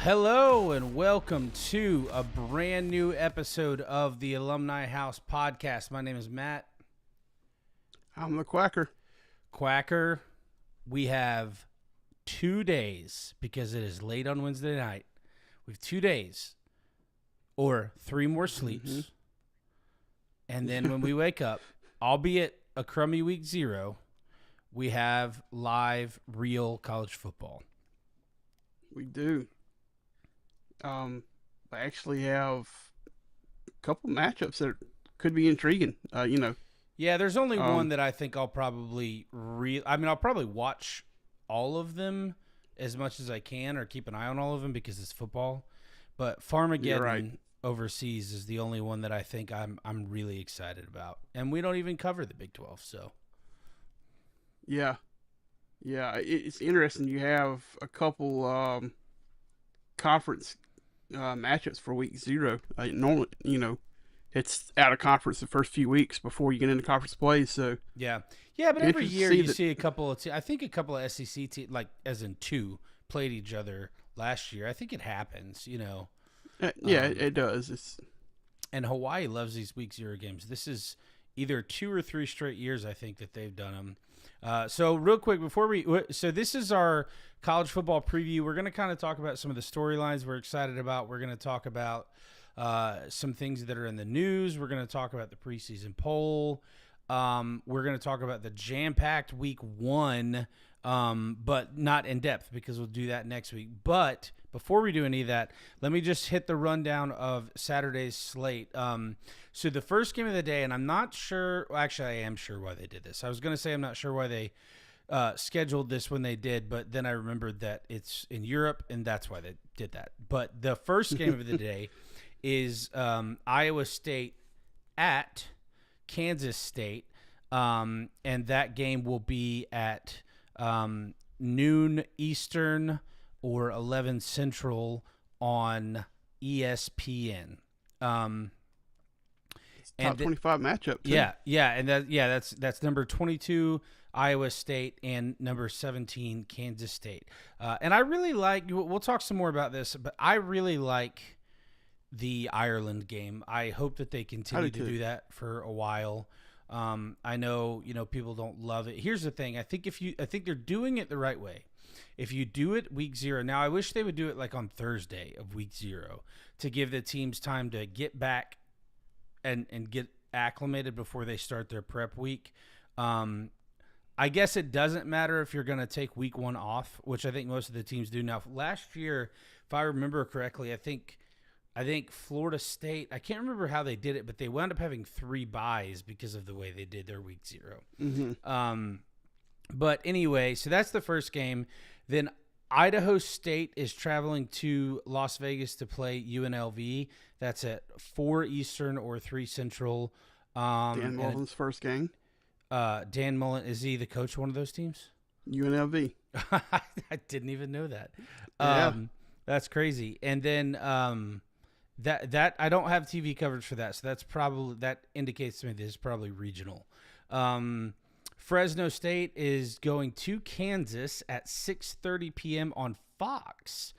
Hello and welcome to a brand new episode of the Alumni House podcast. My name is Matt. I'm the Quacker. Quacker, we have 2 days because it is late on Wednesday night. We have 2 days or 3 more sleeps. And then when we wake up, albeit a crummy week 0, we have live, real college football. We do. I actually have a couple matchups that could be intriguing. Yeah, there's only one that I think I'll probably I'll probably watch all of them as much as I can or keep an eye on all of them because it's football. But Farmageddon overseas is the only one that I think I'm really excited about. And we don't even cover the Big 12, so. Yeah. Yeah, it's interesting. You have a couple conference matchups for week 0. Normally, it's out of conference the first few weeks before you get into conference play. So yeah, but every year you see a couple of I think a couple of SEC teams, like as in 2, played each other last year. I think it happens, it does. And Hawaii loves these week 0 games. This is either 2 or 3 straight years I think that they've done them. So real quick so this is our college football preview. We're going to kind of talk about some of the storylines we're excited about. We're going to talk about some things that are in the news. We're going to talk about the preseason poll. We're going to talk about the jam-packed week 1, but not in depth because we'll do that next week. But before we do any of that, let me just hit the rundown of Saturday's slate. So the first game of the day, and I'm not sure, well, actually I am sure why they did this. I was going to say I'm not sure why they scheduled this when they did, but then I remembered that it's in Europe, and that's why they did that. But the first game of the day is Iowa State at Kansas State, and that game will be at noon Eastern or 11 Central on ESPN. Top 25 matchup too. Yeah, and that's number 22 Iowa State and number 17 Kansas State. And I really like. We'll talk some more about this, but I really like the Ireland game. I hope that they continue to do that for a while. I know people don't love it. Here's the thing. I think they're doing it the right way. If you do it week 0, now I wish they would do it like on Thursday of week 0 to give the teams time to get back and get acclimated before they start their prep week. I guess it doesn't matter if you're going to take week 1 off, which I think most of the teams do now. Last year, if I remember correctly, I think Florida State, I can't remember how they did it, but they wound up having 3 byes because of the way they did their week 0. Mm-hmm. But anyway, so that's the first game. Then Idaho State is traveling to Las Vegas to play UNLV. That's at 4 Eastern or 3 Central. Dan Mullen's first game. Dan Mullen, is he the coach of one of those teams? UNLV. I didn't even know that. Yeah. That's crazy. And then that I don't have TV coverage for that, so that indicates to me this is probably regional. Fresno State is going to Kansas at 6:30 p.m. on Fox.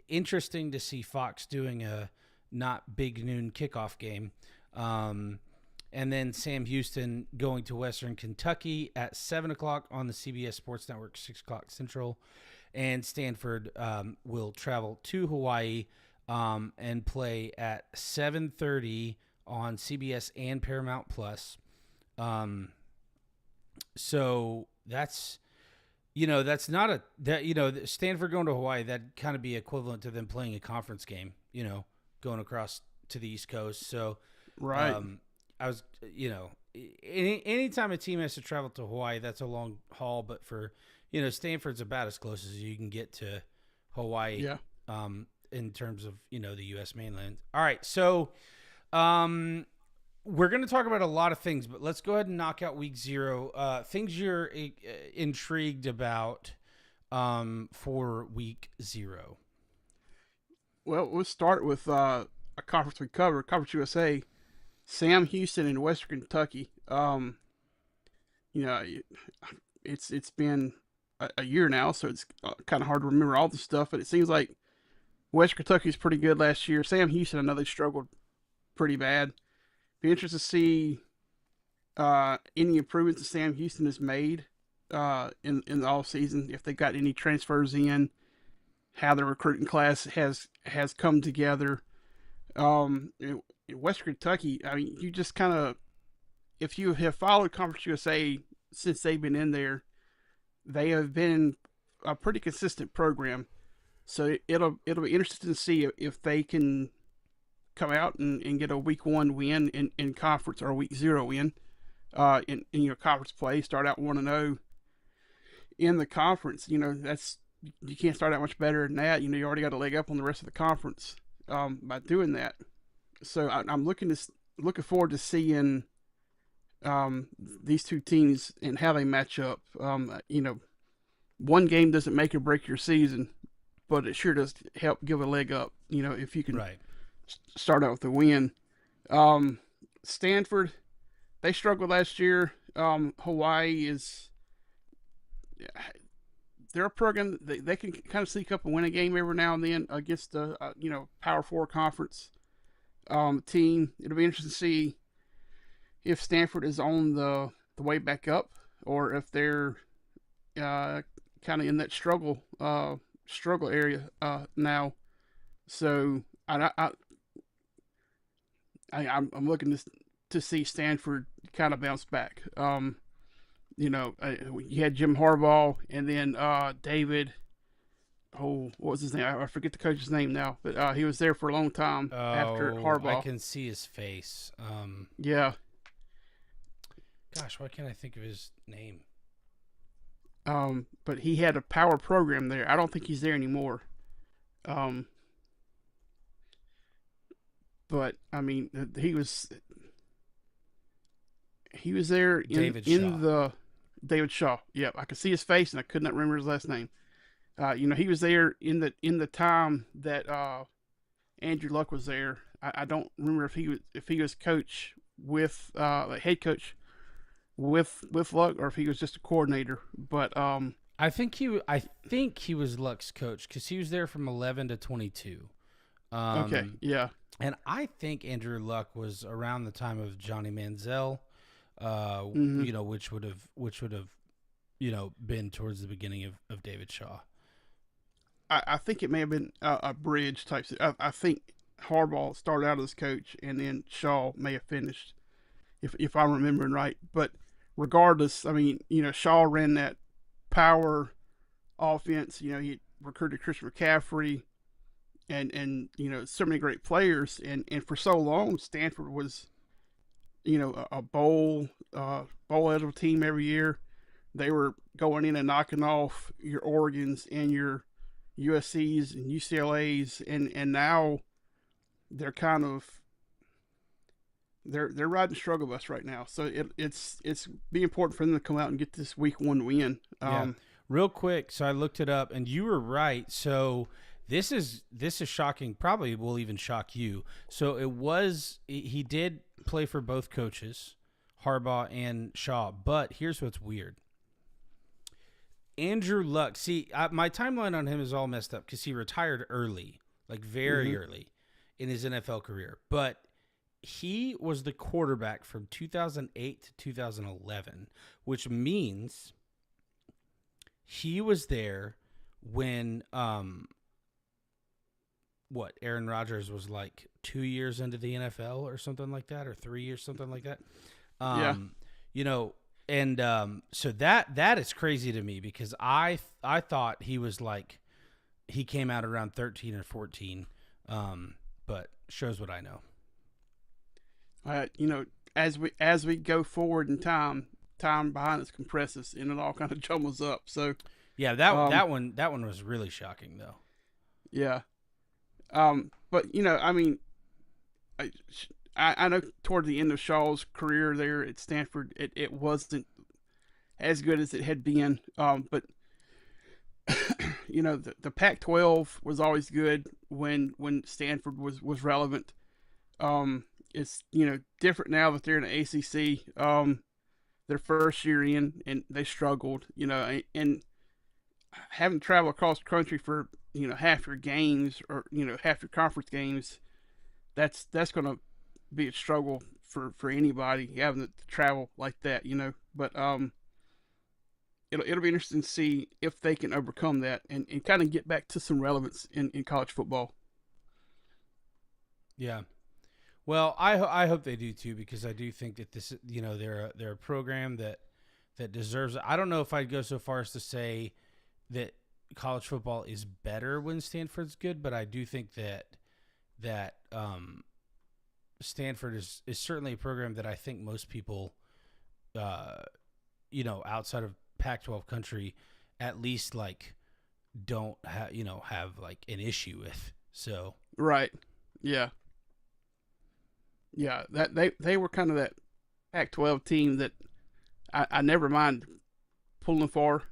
Interesting to see Fox doing a not big noon kickoff game. And then Sam Houston going to Western Kentucky at 7 o'clock on the CBS Sports Network, 6 o'clock Central. And Stanford will travel to Hawaii and play at 7:30 on CBS and Paramount Plus. So that's not Stanford going to Hawaii, that'd kind of be equivalent to them playing a conference game, going across to the East Coast. So, right. I was, anytime a team has to travel to Hawaii, that's a long haul, but for, Stanford's about as close as you can get to Hawaii. Yeah. In terms of, the U.S. mainland. All right. So, we're going to talk about a lot of things, but let's go ahead and knock out week 0. Things you're intrigued about for week 0. Well, we'll start with a conference we cover, Conference USA. Sam Houston in Western Kentucky. It's been a year now, so it's kind of hard to remember all the stuff. But it seems like West Kentucky's pretty good last year. Sam Houston, I know they struggled pretty bad. Be interested to see any improvements that Sam Houston has made in the off season. If they got any transfers in, how the recruiting class has come together. In Western Kentucky, I mean, you just kind of, if you have followed Conference USA since they've been in there, they have been a pretty consistent program. So it'll be interesting to see if they can come out and get a week one win in conference, or a week zero win in your conference play. Start out 1-0 in the conference. That's, you can't start out much better than that. You already got a leg up on the rest of the conference by doing that. So I'm looking forward to seeing these two teams and how they match up. One game doesn't make or break your season, but it sure does help give a leg up. If you can start out with a win. Stanford, they struggled last year. Hawaii is, they're a program that they can kind of sneak up and win a game every now and then against a Power Four conference team. It'll be interesting to see if Stanford is on the way back up, or if they're kind of in that struggle area now. So I'm looking to see Stanford kind of bounce back. You had Jim Harbaugh, and then David. Oh, what was his name? I forget the coach's name now, but he was there for a long time after Harbaugh. I can see his face. Yeah. Gosh, why can't I think of his name? But he had a power program there. I don't think he's there anymore. But I mean, he was there in the David Shaw. Yep, I could see his face, and I could not remember his last name. He was there in the time that Andrew Luck was there. I don't remember if he was coach with head coach with Luck, or if he was just a coordinator. But I think he was Luck's coach, because he was there from 11 to 22. Okay, yeah. And I think Andrew Luck was around the time of Johnny Manziel, which would have been towards the beginning of David Shaw. I think it may have been a bridge type. I think Harbaugh started out as coach, and then Shaw may have finished, if I'm remembering right. But regardless, I mean, Shaw ran that power offense. He recruited Christian McCaffrey, and so many great players, and for so long Stanford was a bowl eligible team every year. They were going in and knocking off your Oregons and your USC's and UCLA's, and now they're kind of they're riding struggle bus right now. So it's be important for them to come out and get this week one win. Real quick, so I looked it up, and you were right. So this is shocking. Probably will even shock you. So he did play for both coaches, Harbaugh and Shaw. But here's what's weird. Andrew Luck. See, my timeline on him is all messed up because he retired early, like very early in his NFL career. But he was the quarterback from 2008 to 2011, which means he was there when Aaron Rodgers was like 2 years into the NFL or something like that, or 3 years, something like that. So that is crazy to me, because I thought he was like, he came out around 13 or 14, but shows what I know. As we go forward in time behind us compresses, and it all kind of jumbles up. So yeah, that one was really shocking though. Yeah. But I mean, I know toward the end of Shaw's career there at Stanford, it wasn't as good as it had been. But the Pac-12 was always good when Stanford was relevant. It's different now that they're in the ACC. Their first year in, and they struggled. And having traveled across the country for half your games or half your conference games, that's going to be a struggle for anybody having to travel like that. But it'll be interesting to see if they can overcome that and kind of get back to some relevance in college football. Yeah. Well, I hope they do too, because I do think that this, they're a program that deserves it. I don't know if I'd go so far as to say that college football is better when Stanford's good, but I do think that Stanford is certainly a program that I think most people, outside of Pac-12 country, at least like don't have like an issue with. So Right. Yeah. Yeah. That they were kind of that Pac-12 team that I never mind pulling for.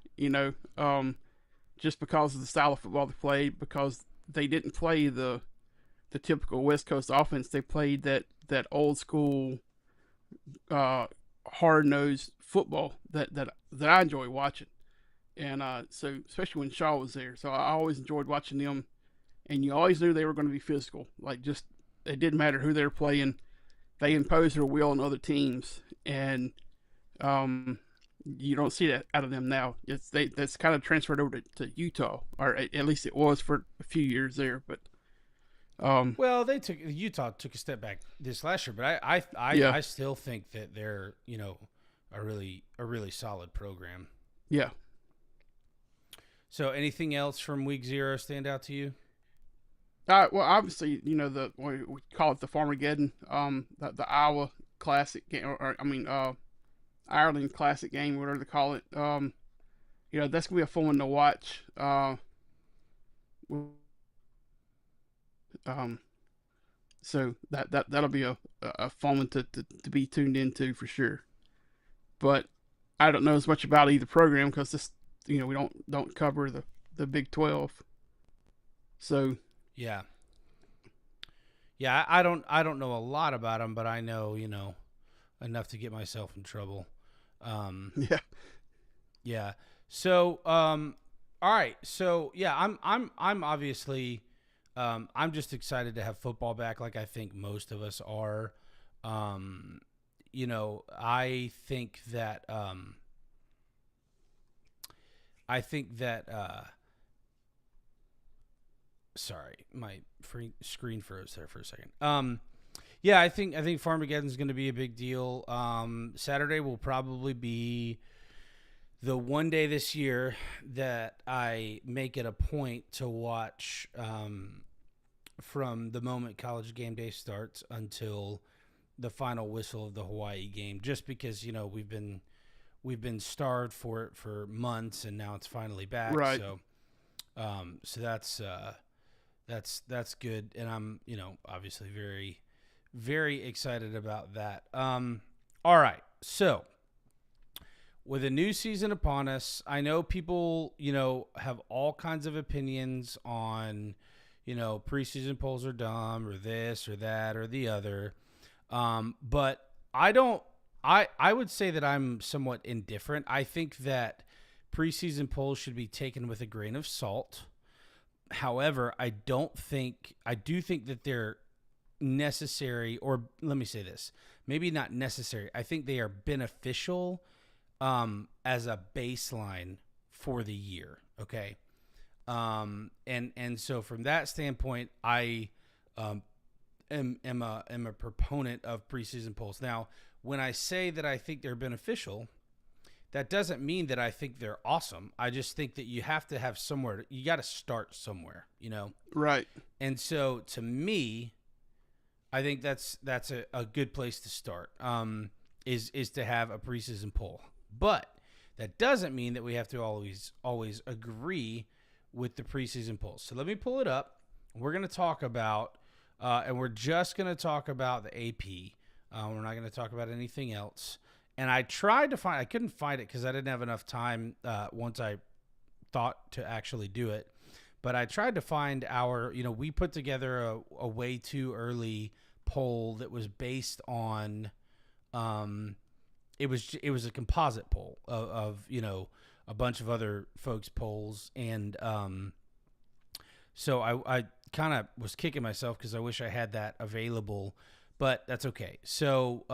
Just because of the style of football they played, because they didn't play the typical West Coast offense. They played that old school, hard nosed football that I enjoy watching. And so especially when Shaw was there, so I always enjoyed watching them. And you always knew they were going to be physical. Like, just it didn't matter who they were playing. They imposed their will on other teams, and you don't see that out of them now. That's kind of transferred over to Utah, or at least it was for a few years there. But well, Utah took a step back this last year, but yeah, I still think that they're a really solid program. yeah. So, anything else from week 0 stand out to you? Well, obviously, we call it the Farmageddon, the Iowa Classic game, or I mean, Ireland Classic game, whatever they call it. That's gonna be a fun one to watch. So that'll be a fun one to be tuned into for sure. But I don't know as much about either program because this, we don't cover the Big 12. So Yeah. Yeah, I don't know a lot about them, but I know, enough to get myself in trouble. yeah, Yeah. So, all right. So, yeah, I'm obviously, I'm just excited to have football back, like I think most of us are. I think that, sorry, my screen froze there for a second. Yeah, I think Farmageddon is going to be a big deal. Saturday will probably be the one day this year that I make it a point to watch from the moment College Game Day starts until the final whistle of the Hawaii game, just because we've been starved for it for months, and now it's finally back. right. So that's good, and I'm obviously very, very excited about that. All right, so with a new season upon us, I know people have all kinds of opinions on preseason polls are dumb or this or that or the other, but I don't. I would say that I'm somewhat indifferent. I think that preseason polls should be taken with a grain of salt. However, I do think that they're necessary, or let me say this, maybe not necessary. I think they are beneficial as a baseline for the year. Okay. And so from that standpoint, I am a proponent of preseason polls. Now, when I say that I think they're beneficial, that doesn't mean that I think they're awesome. I just think that you have to have somewhere. You got to start somewhere, Right. And so, to me, I think that's a good place to start. Is to have a preseason poll, but that doesn't mean that we have to always agree with the preseason polls. So let me pull it up. We're going to talk about, and we're just going to talk about the AP. We're not going to talk about anything else. And I tried to find, I couldn't find it because I didn't have enough time once I thought to actually do it. But I tried to find we put together a way too early poll that was based on, it was a composite poll of a bunch of other folks' polls. And So I kind of was kicking myself because I wish I had that available, but that's okay. So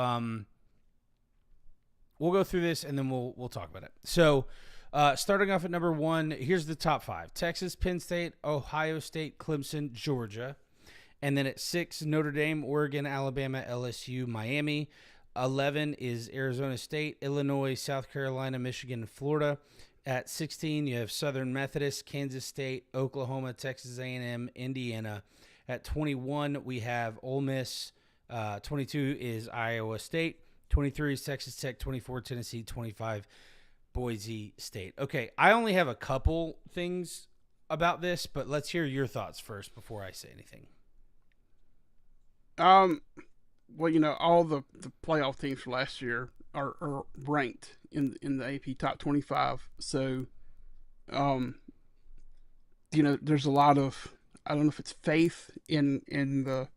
we'll go through this and then we'll talk about it. So starting off at number 1, here's the top 5: Texas, Penn State, Ohio State, Clemson, Georgia. And then at 6, Notre Dame, Oregon, Alabama, LSU, Miami. 11 is Arizona State, Illinois, South Carolina, Michigan, and Florida. At 16, you have Southern Methodist, Kansas State, Oklahoma, Texas A&M, Indiana. At 21, we have Ole Miss. 22 is Iowa State. 23 is Texas Tech. 24, Tennessee. 25, Boise State. Okay, I only have a couple things about this, but let's hear your thoughts first before I say anything. Well, all the playoff teams for last year are ranked in the AP top 25. So, there's a lot of, I don't know if it's faith in the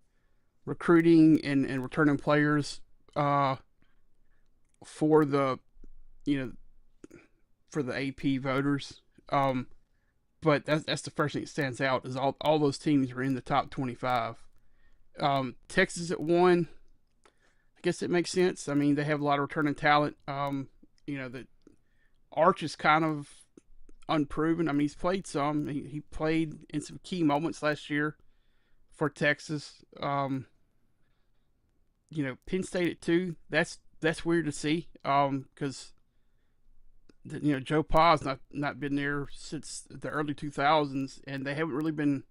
recruiting and returning players for the for the AP voters. But that's the first thing that stands out is all those teams are in the top 25. Texas at 1, I guess it makes sense. I mean, they have a lot of returning talent. The Arch is kind of unproven. I mean, he's played some. He played in some key moments last year for Texas. Penn State at 2. That's weird to see. Because Joe Pa's not been there since the early 2000s, and they haven't really been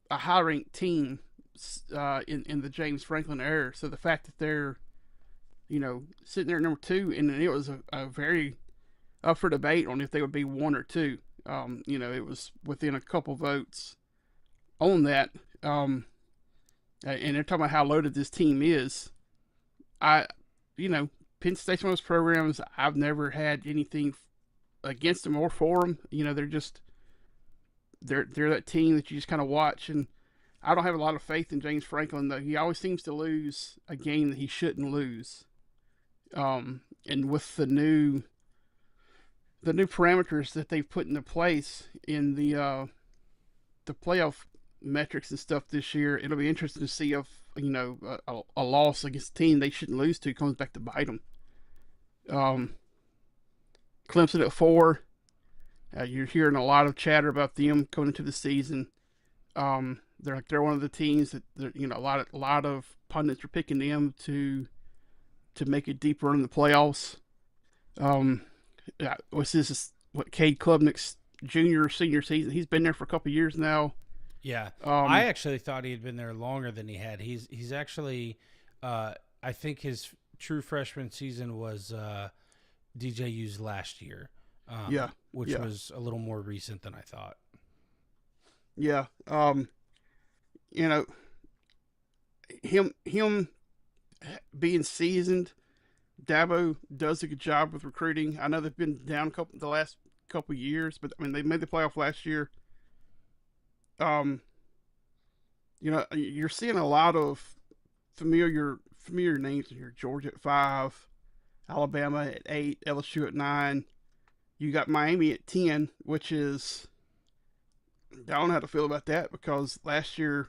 a high-ranked team in the James Franklin era. So the fact that they're sitting there at number 2, and it was a very up for debate on if they would be 1 or 2. It was within a couple votes on that. And they're talking about how loaded this team is. Penn State's one of those programs I've never had anything against them or for them. They're that team that you just kind of watch, and I don't have a lot of faith in James Franklin, though. He always seems to lose a game that he shouldn't lose. And with the new parameters that they've put into place in the playoff metrics and stuff this year, it'll be interesting to see if a loss against a team they shouldn't lose to comes back to bite them. Clemson at 4. You're hearing a lot of chatter about them coming into the season. They're one of the teams that a lot of pundits are picking them to make it deeper in the playoffs. This is Cade Klubnik's junior or senior season. He's been there for a couple of years now. Yeah, I actually thought he had been there longer than he had. He's actually, I think his true freshman season was DJU's last year. Which was a little more recent than I thought. Yeah. Him being seasoned, Dabo does a good job with recruiting. I know they've been down the last couple years, but I mean they made the playoff last year. You're seeing a lot of familiar names here. Georgia at 5, Alabama at 8, LSU at 9. You got Miami at 10, which is, I don't know how to feel about that, because last year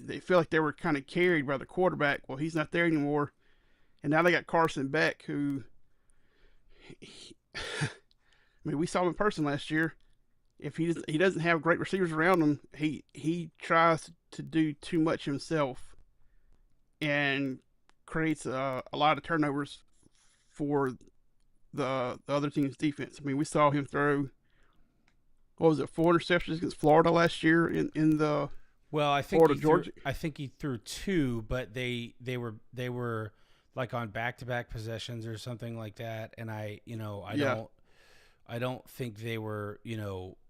they feel like they were kind of carried by the quarterback. Well, he's not there anymore, and now they got Carson Beck, who I mean, we saw him in person last year. If he doesn't have great receivers around him, he tries to do too much himself and creates a lot of turnovers for the other team's defense. I mean, we saw him throw, 4 interceptions against Florida last year in the I think Georgia. I think he threw 2, but they were like on back-to-back possessions or something like that. And I don't think they were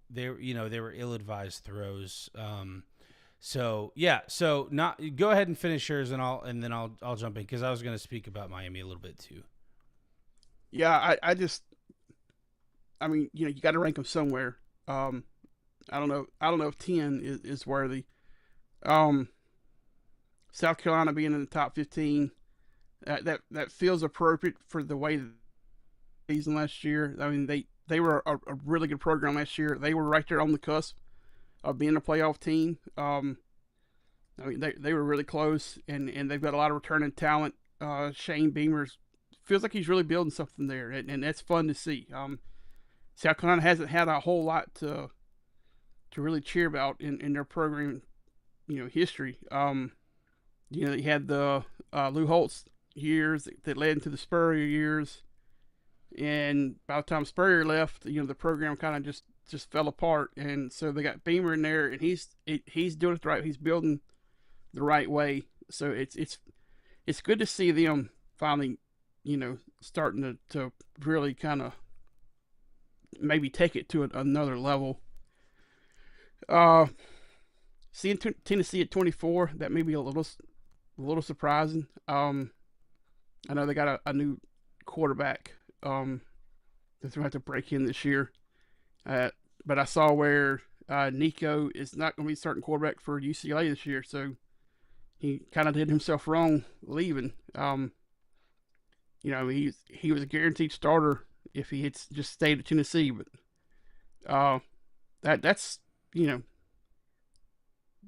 they were ill-advised throws. So go ahead and finish yours, and then I'll jump in, because I was going to speak about Miami a little bit too. Yeah, I mean, you got to rank them somewhere. I don't know if 10 is worthy. South Carolina being in the top 15, that feels appropriate for the way the season last year. I mean, they were a really good program last year. They were right there on the cusp of being a playoff team. I mean, they were really close, and they've got a lot of returning talent. Shane Beamer's feels like he's really building something there, and that's fun to see. South Carolina hasn't had a whole lot to really cheer about in their program, history. They had the Lou Holtz years that led into the Spurrier years, and by the time Spurrier left, the program kind of just fell apart. And so they got Beamer in there, and he's doing it right. He's building the right way. So it's good to see them finally, starting to really kind of maybe take it to another level. Seeing Tennessee at 24, that may be a little surprising. I know they got a new quarterback that's going to have to break in this year. But I saw where Nico is not going to be starting quarterback for UCLA this year, so he kind of did himself wrong leaving. He was a guaranteed starter if he had just stayed at Tennessee, but that's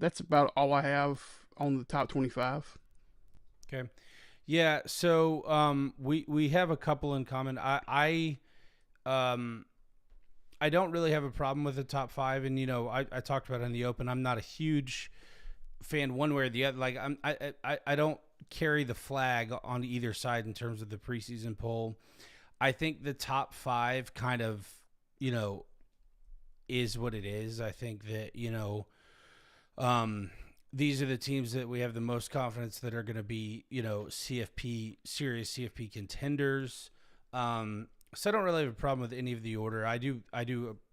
that's about all I have on the top 25. Okay. Yeah, so we have a couple in common. I don't really have a problem with the top 5, and I talked about it in the open. I'm not a huge fan one way or the other. Like I don't carry the flag on either side in terms of the preseason poll. I think the top 5 kind of is what it is. I think that these are the teams that we have the most confidence that are going to be serious CFP contenders. So I don't really have a problem with any of the order. I do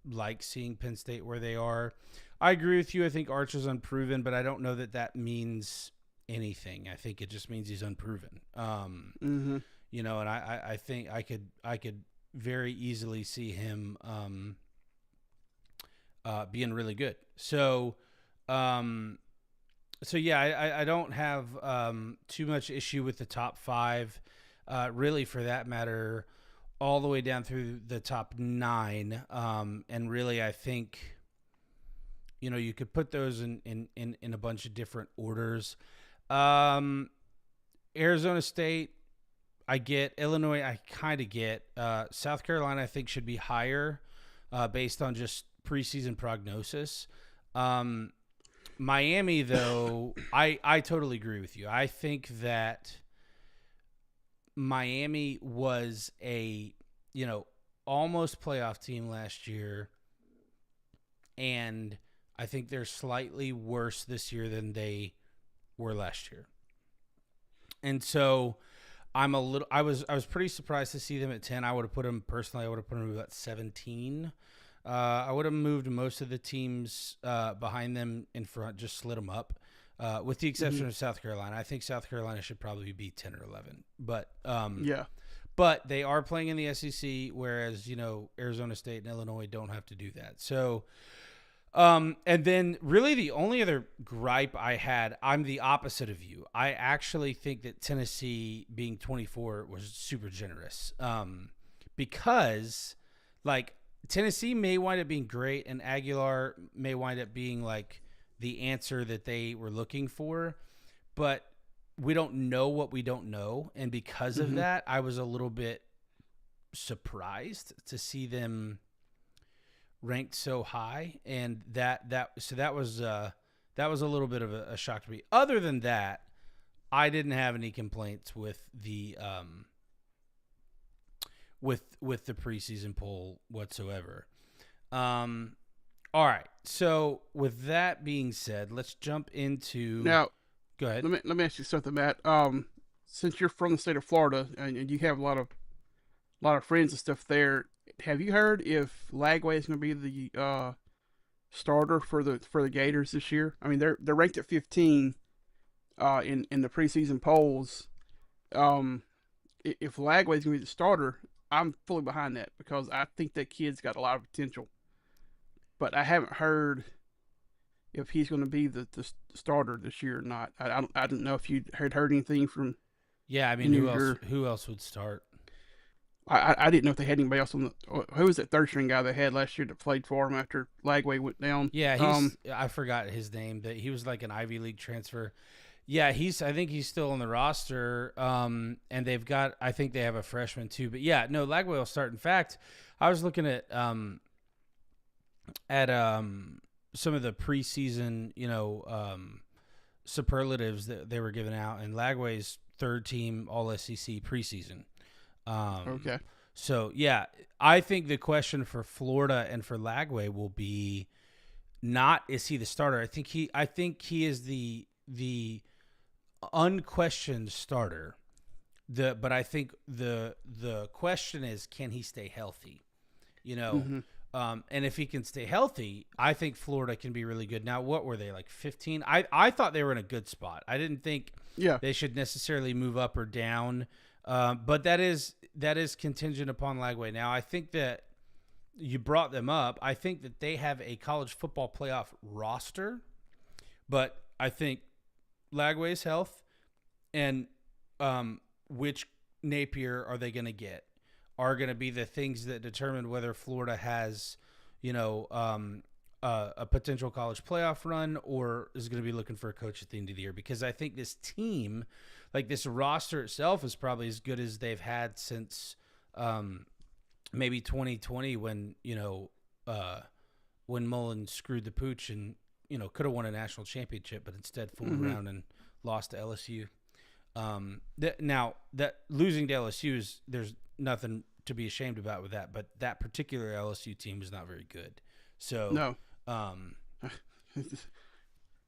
like seeing Penn State where they are. I agree with you. I think Archer's unproven, but I don't know that means anything. I think it just means he's unproven. And I think I could very easily see him being really good. So yeah, I don't have too much issue with the top 5, really, for that matter, all the way down through the top 9. And really, I think you could put those in a bunch of different orders. Arizona State, I get. Illinois, I kind of get. South Carolina, I think, should be higher based on just preseason prognosis. Miami, though, I totally agree with you. I think that Miami was a, almost playoff team last year, and I think they're slightly worse this year than they were last year. And so I was pretty surprised to see them at 10. I would have put them about 17. I would have moved most of the teams behind them in front, just slid them up, with the exception of South Carolina. I think South Carolina should probably be 10 or 11. But but they are playing in the SEC, whereas Arizona State and Illinois don't have to do that. So, and then really the only other gripe I had, I'm the opposite of you. I actually think that Tennessee being 24 was super generous, because Tennessee may wind up being great, and Aguilar may wind up being the answer that they were looking for, but we don't know what we don't know. And because of that, I was a little bit surprised to see them ranked so high. And that was a little bit of a shock to me. Other than that, I didn't have any complaints with the, with the preseason poll whatsoever. All right. So with that being said, let's jump into now. Go ahead. Let me ask you something, Matt. Since you're from the state of Florida and you have a lot of friends and stuff there, have you heard if Lagway is going to be the starter for the Gators this year? I mean, they're ranked at 15 in the preseason polls. If Lagway is going to be the starter, I'm fully behind that because I think that kid's got a lot of potential. But I haven't heard if he's going to be the starter this year or not. I don't know if you had heard anything from. Yeah, I mean, who else would start? I didn't know if they had anybody else on the. Who was that third string guy they had last year that played for him after Lagway went down? Yeah, I forgot his name. That he was like an Ivy League transfer. Yeah, I think he's still on the roster. And I think they have a freshman too. But yeah, no, Lagway will start. In fact, I was looking at some of the preseason, superlatives that they were giving out, and Lagway's third team All SEC preseason. Okay. So yeah, I think the question for Florida and for Lagway will be not is he the starter. I think he is the unquestioned starter. But I think the question is, can he stay healthy? Mm-hmm. And if he can stay healthy, I think Florida can be really good. Now, what were they, like 15? I thought they were in a good spot. I didn't think they should necessarily move up or down. But that is contingent upon Lagway. Now, I think that you brought them up. I think that they have a college football playoff roster, but I think Lagway's health and which Napier are they going to get are going to be the things that determine whether Florida has, a potential college playoff run or is going to be looking for a coach at the end of the year. Because I think this team, like this roster itself, is probably as good as they've had since maybe 2020 when Mullen screwed the pooch and, could have won a national championship, but instead fooled around and lost to LSU. Now that losing to LSU there's nothing to be ashamed about with that, but that particular LSU team is not very good. So no,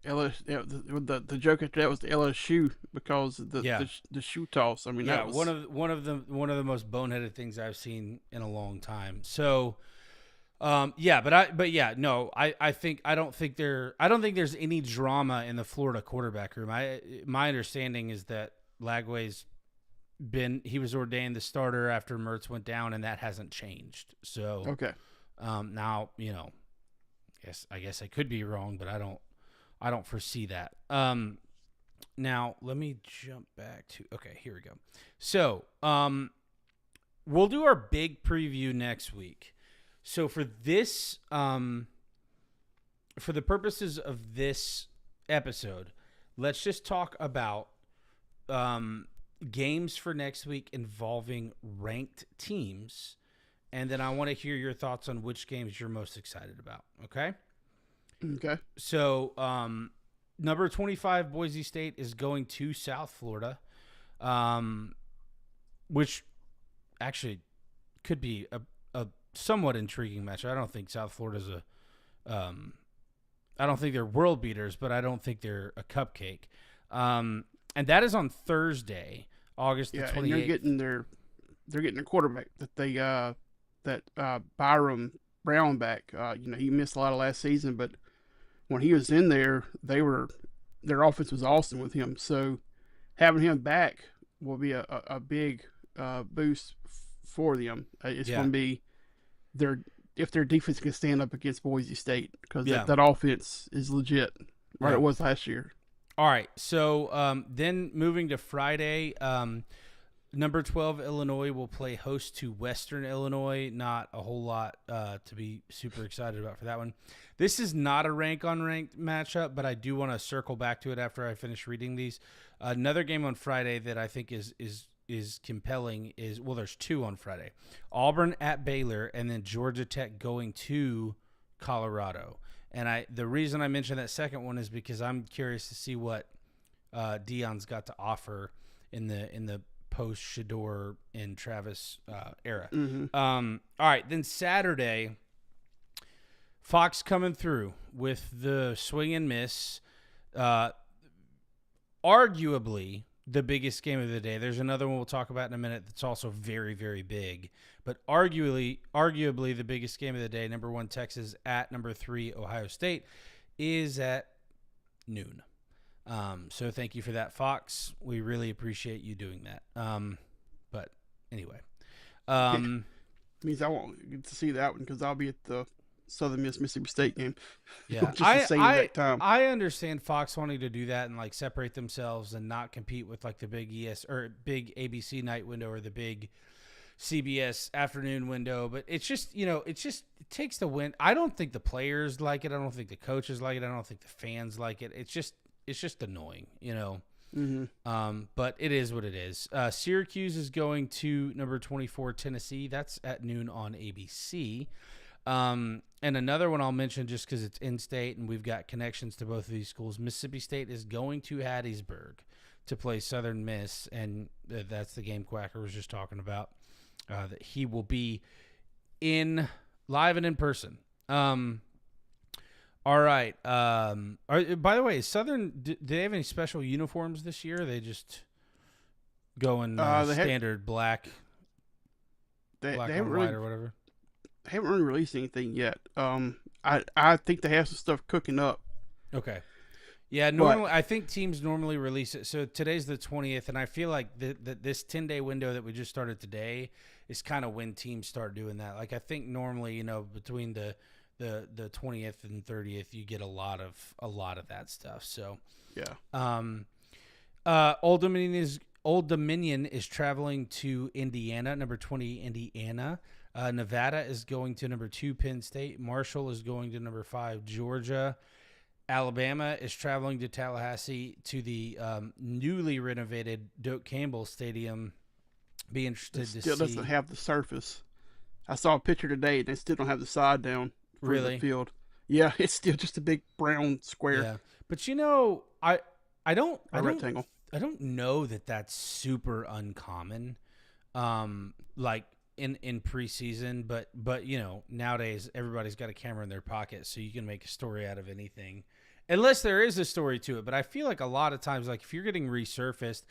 the joke after that was the LSU because of the shoe toss. I mean, that was one of the most boneheaded things I've seen in a long time. So. I don't think there's any drama in the Florida quarterback room. My understanding is that Lagway's he was ordained the starter after Mertz went down, and that hasn't changed. So okay. Now I guess I could be wrong, but I don't foresee that. Now let me jump back to here we go. So we'll do our big preview next week. So for this, for the purposes of this episode, let's just talk about games for next week involving ranked teams, and then I want to hear your thoughts on which games you're most excited about. Okay. Okay. So number 25 Boise State is going to South Florida, which actually could be a somewhat intriguing match. I don't think South Florida's I don't think they're world beaters, but I don't think they're a cupcake. And that is on Thursday, August the 28th. And they're getting a quarterback that Byram Brown back. He missed a lot of last season, but when he was in there, their offense was awesome with him. So having him back will be a big boost for them. It's going to be if their defense can stand up against Boise State, because that offense is legit, right? It was last year. All right, so then moving to Friday, number 12 Illinois will play host to Western Illinois. Not a whole lot to be super excited about for that one. This is not a rank-on-ranked matchup, but I do want to circle back to it after I finish reading these. Another game on Friday that I think is compelling is, there's two on Friday. Auburn at Baylor, and then Georgia Tech going to Colorado. And the reason I mentioned that second one is because I'm curious to see what Deion's got to offer in the post Shador and Travis era. Mm-hmm. All right, then Saturday, Fox coming through with the swing and miss. Arguably the biggest game of the day. There's another one we'll talk about in a minute that's also very, very big. But arguably the biggest game of the day, number 1 Texas at number 3 Ohio State, is at noon. So thank you for that, Fox. We really appreciate you doing that. But anyway. Means I won't get to see that one because I'll be at the Southern Miss Mississippi State game. Yeah, I understand Fox wanting to do that and like separate themselves and not compete with like the big big ABC night window or the big CBS afternoon window, but it's just, it takes the win. I don't think the players like it. I don't think the coaches like it. I don't think the fans like it. It's just annoying, but it is what it is. Syracuse is going to number 24 Tennessee. That's at noon on ABC. And another one I'll mention just because it's in-state and we've got connections to both of these schools. Mississippi State is going to Hattiesburg to play Southern Miss, and that's the game Quacker was just talking about. That he will be live and in person. All right. By the way, Southern, do they have any special uniforms this year? Or they just going standard black they on haven't white or whatever? They haven't really released anything yet. I think they have some stuff cooking up. Okay. Yeah, normally I think teams normally release it. So today's the 20th, and I feel like this 10-day window that we just started today is kind of when teams start doing that. Like I think normally, between the 20th and 30th, you get a lot of that stuff. So yeah. Old Dominion is traveling to Indiana, number 20 Indiana. Nevada is going to number 2 Penn State. Marshall is going to number 5 Georgia. Alabama is traveling to Tallahassee to the newly renovated Doak Campbell Stadium. Be interested to see. Still doesn't have the surface. I saw a picture today, and they still don't have the side down for the field. Yeah, it's still just a big brown square. Yeah, but I don't rectangle. I don't know that that's super uncommon. Like in preseason, but nowadays everybody's got a camera in their pocket, so you can make a story out of anything. Unless there is a story to it. But I feel like a lot of times, like if you're getting resurfaced,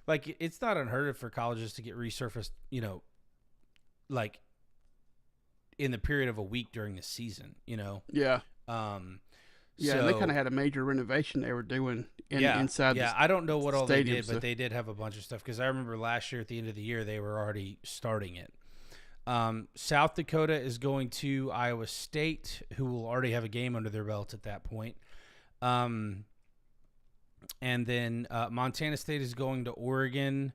like it's not unheard of for colleges to get resurfaced, like in the period of a week during the season, Yeah. Yeah, and they kind of had a major renovation they were doing inside. Yeah, I don't know what all they did, so. but they did have a bunch of stuff because I remember last year at the end of the year they were already starting it. South Dakota is going to Iowa State, who will already have a game under their belt at that point. And then Montana State is going to Oregon.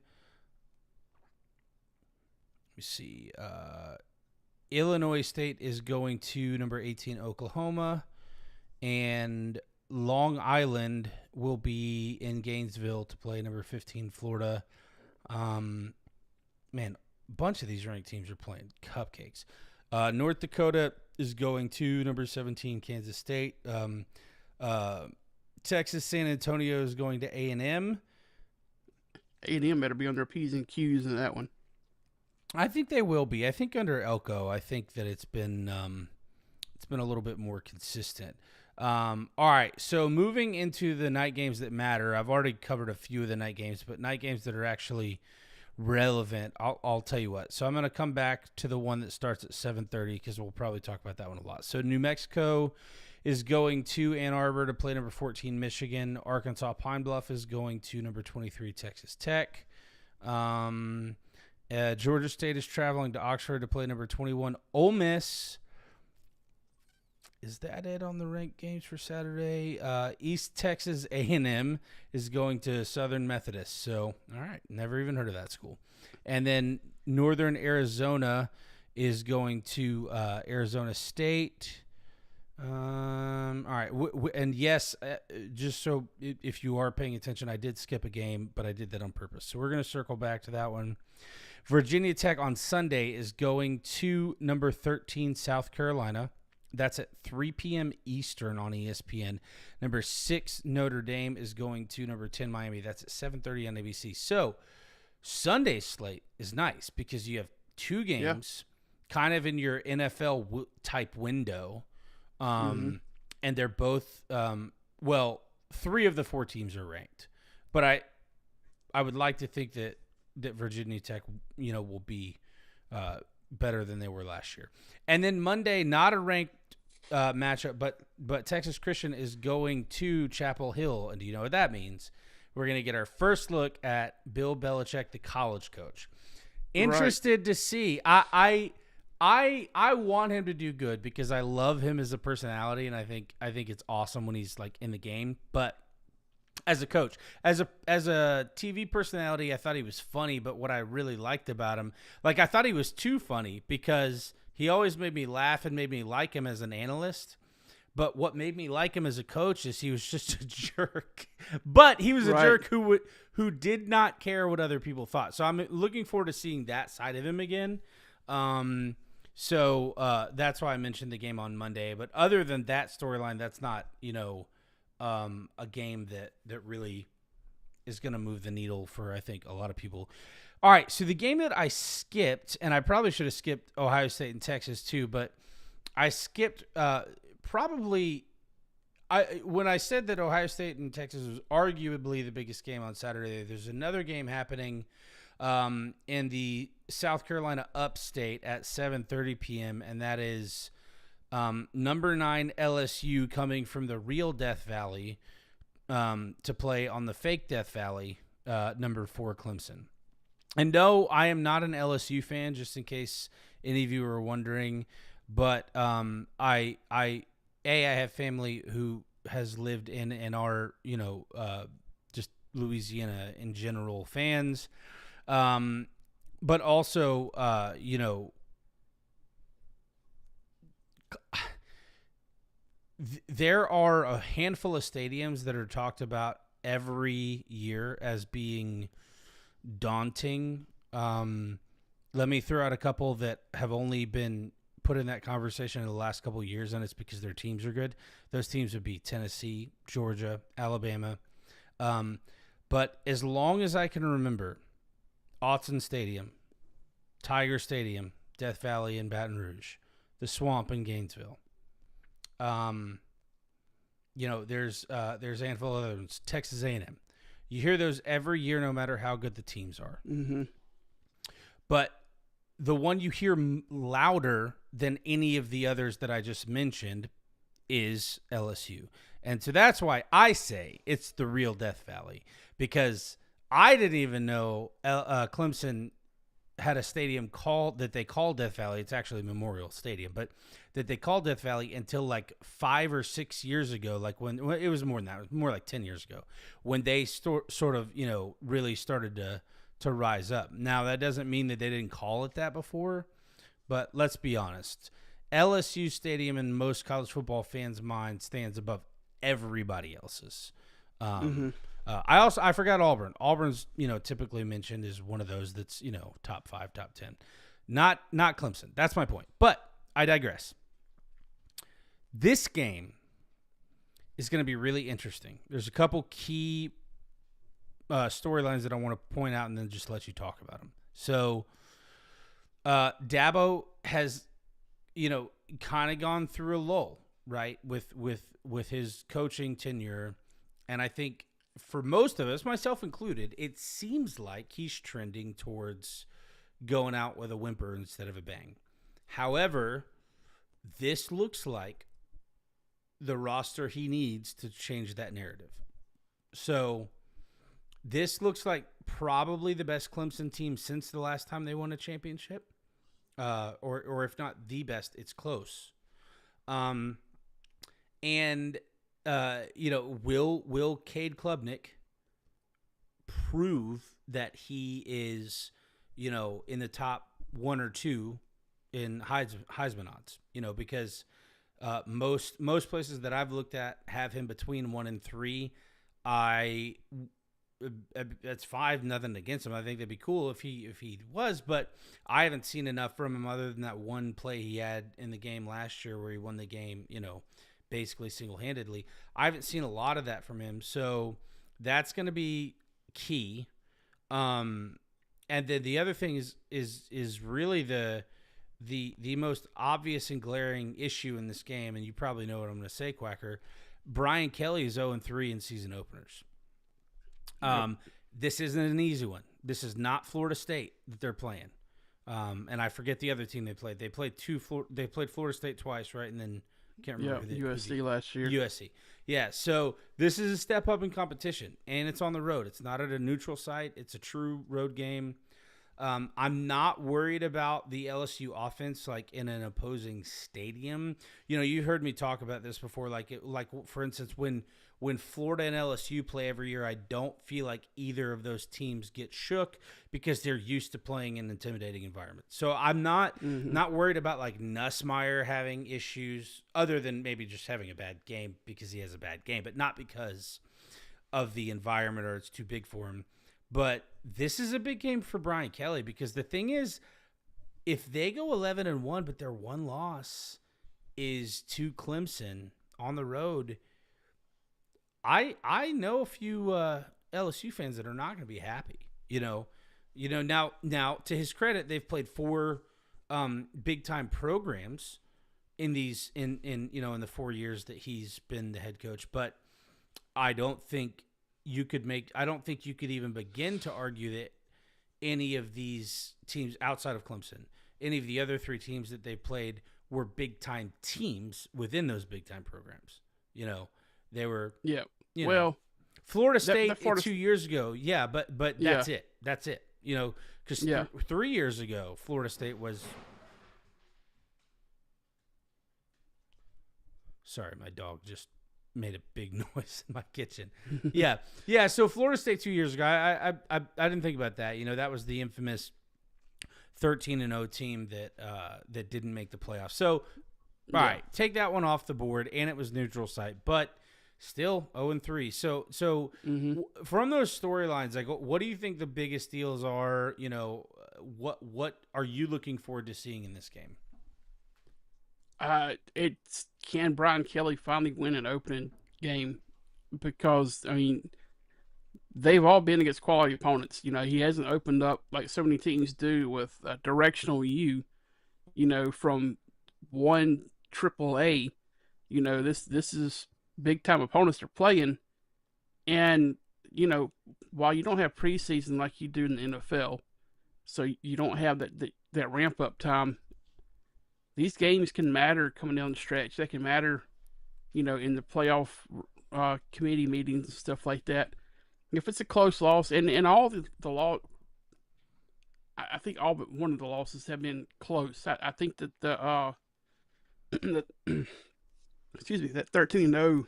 Let me see. Illinois State is going to number 18 Oklahoma. And Long Island will be in Gainesville to play number 15 Florida. Man, a bunch of these ranked teams are playing cupcakes. North Dakota is going to number 17 Kansas State. Texas San Antonio is going to A&M. A&M better be on their P's and Q's in that one. I think they will be. I think under Elko, I think that it's been a little bit more consistent. All right, so moving into the night games that matter. I've already covered a few of the night games, but night games that are actually relevant, I'll tell you what. So I'm going to come back to the one that starts at 7:30 because we'll probably talk about that one a lot. So New Mexico is going to Ann Arbor to play number 14 Michigan. Arkansas Pine Bluff is going to number 23 Texas Tech. Georgia State is traveling to Oxford to play number 21 Ole Miss. Is that it on the ranked games for Saturday? East Texas A&M is going to Southern Methodist. So, all right, never even heard of that school. And then Northern Arizona is going to Arizona State. All right, and yes, just so if you are paying attention, I did skip a game, but I did that on purpose. So we're going to circle back to that one. Virginia Tech on Sunday is going to number 13 South Carolina. That's at 3 p.m. Eastern on ESPN. Number 6 Notre Dame is going to number 10 Miami. That's at 7:30 on ABC. So Sunday's slate is nice because you have two games kind of in your NFL type window. And they're both, 3 of the 4 teams are ranked. But I would like to think that Virginia Tech, will be better than they were last year. And then Monday, not a ranked matchup, but Texas Christian is going to Chapel Hill. And do you know what that means? We're going to get our first look at Bill Belichick, the college coach. Interested to see. I want him to do good because I love him as a personality, and I think it's awesome when he's like in the game. But as a coach. As a TV personality, I thought he was funny, but what I really liked about him, like I thought he was too funny because he always made me laugh and made me like him as an analyst. But what made me like him as a coach is he was just a jerk. But he was a jerk who did not care what other people thought. So I'm looking forward to seeing that side of him again. So that's why I mentioned the game on Monday. But other than that storyline, that's not, a game that really is going to move the needle for, I think, a lot of people. All right, so the game that I skipped, and I probably should have skipped Ohio State and Texas too, but I skipped when I said that Ohio State and Texas was arguably the biggest game on Saturday, there's another game happening in the South Carolina upstate at 7:30 p.m., and that is number 9 LSU coming from the real Death Valley to play on the fake Death Valley, number 4 Clemson. And no, I am not an LSU fan, just in case any of you are wondering. But I have family who has lived in and are, just Louisiana in general fans. But also, there are a handful of stadiums that are talked about every year as being daunting. Let me throw out a couple that have only been put in that conversation in the last couple of years, and it's because their teams are good. Those teams would be Tennessee, Georgia, Alabama. But as long as I can remember, Autzen Stadium, Tiger Stadium, Death Valley in Baton Rouge, the Swamp in Gainesville. There's a handful of other ones. Texas A&M. You hear those every year, no matter how good the teams are. Mm-hmm. But the one you hear louder than any of the others that I just mentioned is LSU. And so that's why I say it's the real Death Valley, because I didn't even know Clemson had a stadium that they call Death Valley. It's actually Memorial Stadium, but that they called Death Valley until like 5 or 6 years ago. Like when it was more than that, it was more like 10 years ago when they sort of, really started to rise up. Now that doesn't mean that they didn't call it that before, but let's be honest. LSU Stadium in most college football fans' mind stands above everybody else's. I forgot Auburn. Auburn's, typically mentioned as one of those that's, top 5, top 10. Not Clemson. That's my point. But I digress. This game is going to be really interesting. There's a couple key storylines that I want to point out and then just let you talk about them. So Dabo has, kind of gone through a lull, right, with his coaching tenure. And I think for most of us, myself included, it seems like he's trending towards going out with a whimper instead of a bang. However, this looks like the roster he needs to change that narrative. So this looks like probably the best Clemson team since the last time they won a championship. Or if not the best, it's close. Will Cade Klubnik prove that he is, in the top 1 or 2 in Heisman odds? Because most places that I've looked at have him between 1 and 3. That's 5, nothing against him. I think that'd be cool if he was, but I haven't seen enough from him other than that one play he had in the game last year where he won the game, basically single-handedly. I haven't seen a lot of that from him, so that's going to be key. And then the other thing is really the most obvious and glaring issue in this game, and you probably know what I'm going to say, Quacker. Brian Kelly is 0-3 in season openers. This isn't an easy one. This is not Florida State that they're playing. And I forget the other team they played. They played Florida State twice, right? And then can't remember USC last year. USC. Yeah. So this is a step up in competition, and it's on the road. It's not at a neutral site. It's a true road game. I'm not worried about the LSU offense like in an opposing stadium. You know, you heard me talk about this before. Like for instance, when Florida and LSU play every year, I don't feel like either of those teams get shook because they're used to playing in intimidating environments. So I'm not worried about like Nussmeier having issues, other than maybe just having a bad game because he has a bad game, but not because of the environment or it's too big for him. But this is a big game for Brian Kelly because the thing is, if they go 11-1, but their one loss is to Clemson on the road, I know a few LSU fans that are not going to be happy. Now to his credit, they've played 4 big time programs in the 4 years that he's been the head coach, but I don't think you could even begin to argue that any of these teams outside of Clemson, any of the other 3 teams that they played were big time teams within those big time programs. They were, Florida State 2 years ago. Yeah. But that's it. That's it. Because 3 years ago, Florida State was, sorry, my dog just made a big noise in my kitchen. Yeah. So Florida State 2 years ago, I didn't think about that. That was the infamous 13-0 team that didn't make the playoffs. So, all right, take that one off the board, and it was neutral site, but still 0-3. So from those storylines, like, what do you think the biggest deals are? What are you looking forward to seeing in this game? Can Brian Kelly finally win an opening game? Because, they've all been against quality opponents. He hasn't opened up like so many teams do with a directional U, from 1 AAA. This is big time opponents they're playing. And, while you don't have preseason like you do in the NFL, so you don't have that ramp up time, these games can matter coming down the stretch. They can matter, in the playoff committee meetings and stuff like that. If it's a close loss, and all the law, I think all but one of the losses have been close. I think that excuse me, that 13-0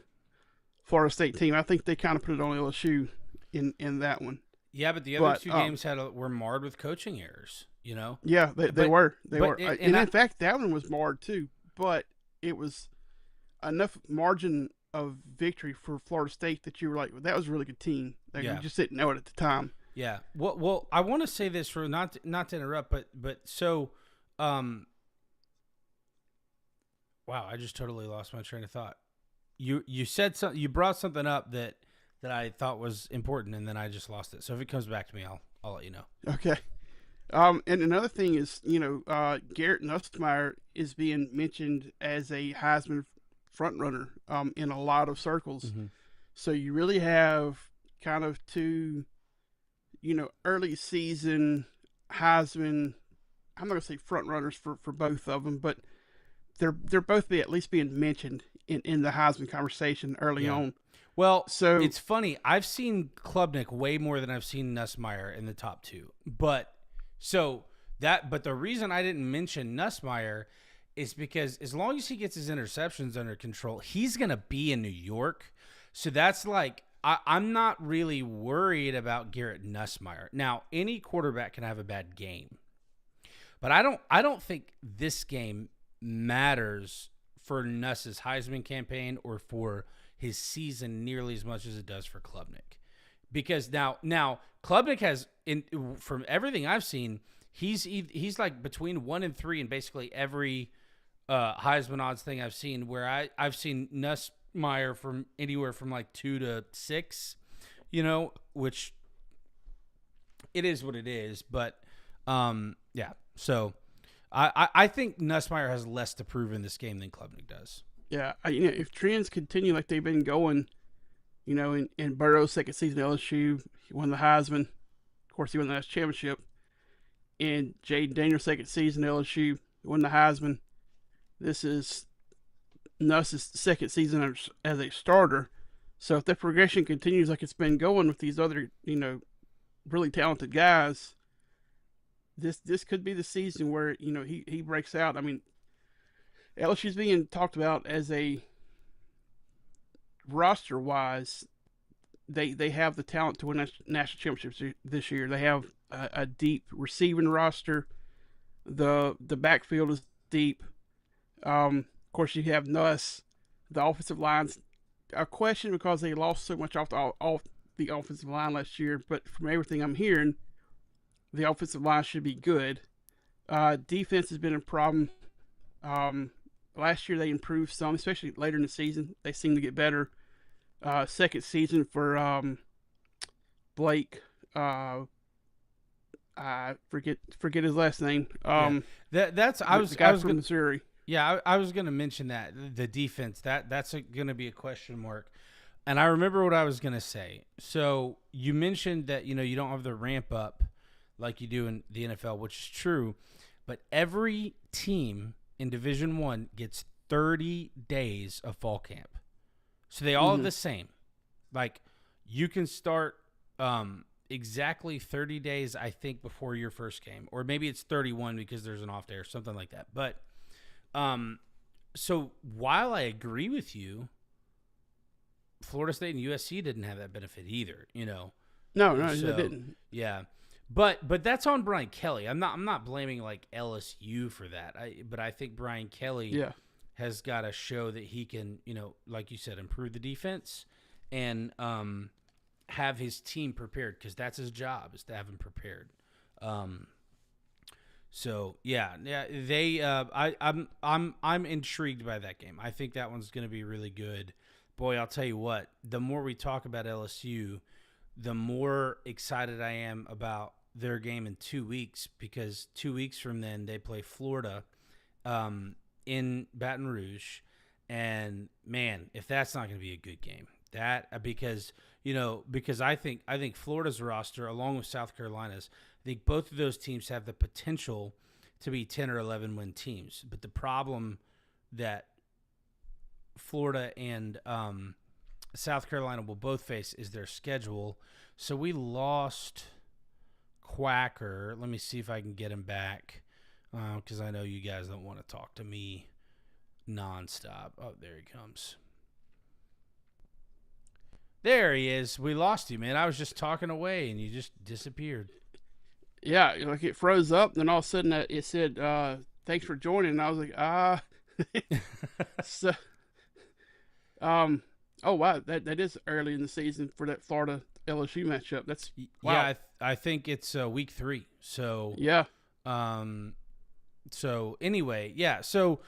Florida State team, I think they kind of put it on LSU in that one. Yeah, but the other 2 games were marred with coaching errors. Yeah, they were. In fact, that one was marred too. But it was enough margin of victory for Florida State that you were like, well, that was a really good team. Like, you just didn't know it at the time. Yeah. Well, I want to say this for not to interrupt, but so, wow, I just totally lost my train of thought. You said something. You brought something up that I thought was important, and then I just lost it. So if it comes back to me, I'll let you know. Okay. And another thing is, Garrett Nussmeier is being mentioned as a Heisman frontrunner in a lot of circles. Mm-hmm. So you really have kind of 2, early season Heisman. I'm not gonna say frontrunners for both of them, but they're both at least being mentioned in the Heisman conversation early on. Well, so it's funny. I've seen Klubnik way more than I've seen Nussmeier in the top 2, but the reason I didn't mention Nussmeier is because as long as he gets his interceptions under control, he's going to be in New York. So that's like, I'm not really worried about Garrett Nussmeier. Now, any quarterback can have a bad game, but I don't think this game matters for Nuss's Heisman campaign or for his season nearly as much as it does for Klubnik. Because now Klubnik has, from everything I've seen, he's like between 1 and 3 in basically every Heisman odds thing I've seen. Where I've seen Nussmeier from anywhere from like 2 to 6, which it is what it is. But yeah, so I think Nussmeier has less to prove in this game than Klubnik does. Yeah, if trends continue like they've been going. In Burrow's second season at LSU, he won the Heisman. Of course, he won the national championship. In Jaden Daniels' second season at LSU, he won the Heisman. This is Nuss's second season as a starter. So if the progression continues like it's been going with these other, really talented guys, this could be the season where he breaks out. I mean, LSU's being talked about as a roster wise. They have the talent to win national championships this year. They have a deep receiving roster. The backfield is deep. Of course, you have Nuss. The offensive line's a question because they lost so much off the offensive line last year. But from everything I'm hearing, the offensive line should be good. Defense has been a problem. Last year they improved some, especially later in the season. They seem to get better. Second season for Blake. I forget his last name. That's I was from Missouri. Yeah, I was gonna mention that the defense that's gonna be a question mark, and I remember what I was gonna say. So you mentioned that you don't have the ramp up like you do in the NFL, which is true, but every team in Division I gets 30 days of fall camp. So they all have the same. Like, you can start exactly 30 days, I think, before your first game. Or maybe it's 31 because there's an off day or something like that. But so while I agree with you, Florida State and USC didn't have that benefit either, No, so, they didn't. Yeah. But that's on Brian Kelly. I'm not blaming like LSU for that. But I think Brian Kelly has got to show that he can, like you said, improve the defense and have his team prepared, because that's his job, is to have him prepared. So they I'm intrigued by that game. I think that one's going to be really good. Boy, I'll tell you what, the more we talk about LSU, the more excited I am about their game in 2 weeks, because 2 weeks from then they play Florida in Baton Rouge. And man, if that's not going to be a good game, because I think Florida's roster, along with South Carolina's, I think both of those teams have the potential to be 10 or 11 win teams. But the problem that Florida and South Carolina will both face is their schedule. So we lost Quacker. Let me see if I can get him back, because I know you guys don't want to talk to me nonstop. Oh, there he comes. There he is. We lost you, man. I was just talking away, and you just disappeared. Yeah, like it froze up, then all of a sudden it said, "Thanks for joining." And I was like, So, oh wow, that is early in the season for that Florida LSU matchup. That's wow. Yeah, I think it's week 3. So yeah. So anyway, yeah. So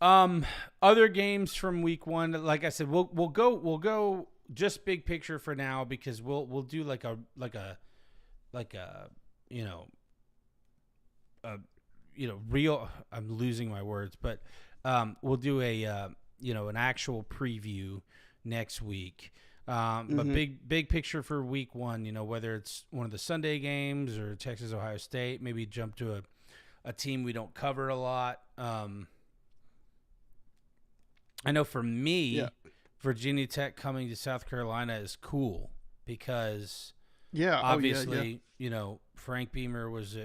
other games from week 1, like I said, we'll go just big picture for now, because we'll do like a real, I'm losing my words, but we'll do a an actual preview next week. But big picture for week 1, whether it's one of the Sunday games or Texas Ohio State, maybe jump to a team we don't cover a lot. I know for me, Virginia Tech coming to South Carolina is cool, because obviously, Frank Beamer was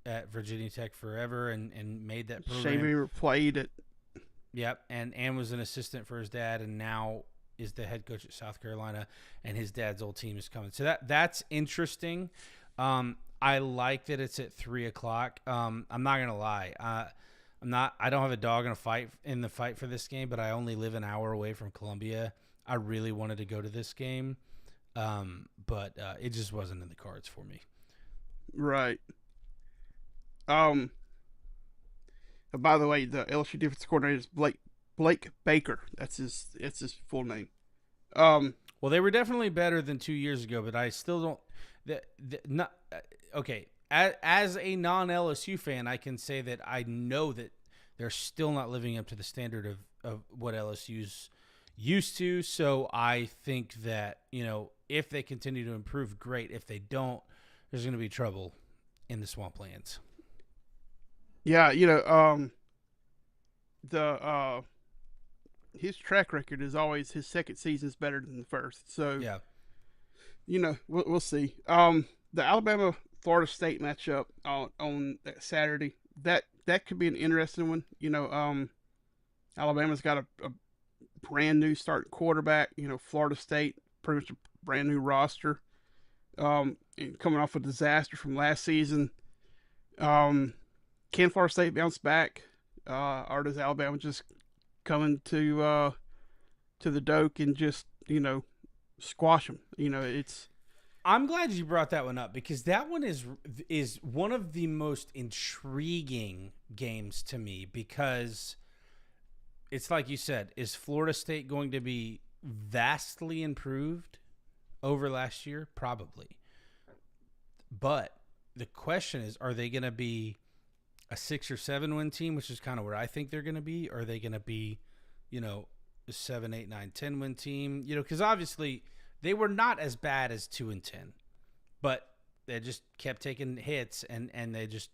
at Virginia Tech forever and made that program. Shane Beamer played it. Yep, and was an assistant for his dad, and now is the head coach at South Carolina, and his dad's old team is coming. So that's interesting. I like that it's at 3:00. I'm not gonna lie. I don't have a dog in the fight for this game, but I only live an hour away from Columbia. I really wanted to go to this game, but it just wasn't in the cards for me. Right. By the way, the LSU defensive coordinator is Blake Baker. That's his full name. Well, they were definitely better than 2 years ago, but I still don't. Okay. As a non-LSU fan, I can say that I know that they're still not living up to the standard of what LSU's used to. So I think that, if they continue to improve, great. If they don't, there's going to be trouble in the swamplands. Yeah, his track record is always his second season is better than the first. So yeah, we'll see. The Alabama Florida State matchup on that Saturday. That could be an interesting one. Alabama's got a brand new starting quarterback. Florida State pretty much a brand new roster. And coming off a disaster from last season. Can Florida State bounce back, or does Alabama just come to the Doak and just squash them? It's I'm glad you brought that one up because that one is one of the most intriguing games to me because it's like you said, is Florida State going to be vastly improved over last year? Probably. But the question is, are they going to be a 6 or 7 win team, which is kind of where I think they're going to be? Or are they going to be, a 7, 8, 9, 10 win team? Because obviously they were not as bad as 2-10, but they just kept taking hits and they just,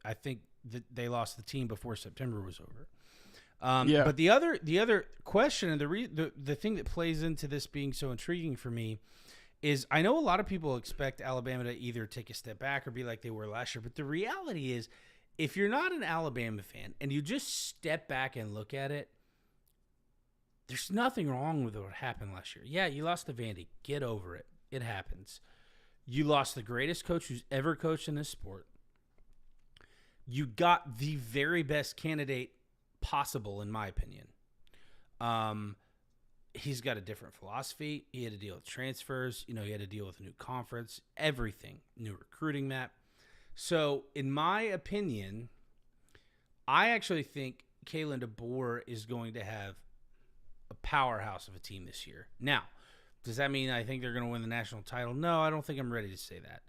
I think that they lost the team before September was over. yeah, But the other question and the thing that plays into this being so intriguing for me is I know a lot of people expect Alabama to either take a step back or be like they were last year. But the reality is, if you're not an Alabama fan and you just step back and look at it, there's nothing wrong with what happened last year. Yeah, you lost to Vandy. Get over it. It happens. You lost the greatest coach who's ever coached in this sport. You got the very best candidate possible, in my opinion. He's got a different philosophy. He had to deal with transfers. He had to deal with a new conference, everything, new recruiting map. So, in my opinion, I actually think Kalen DeBoer is going to have a powerhouse of a team this year. Now, does that mean I think they're going to win the national title? No, I don't think I'm ready to say that.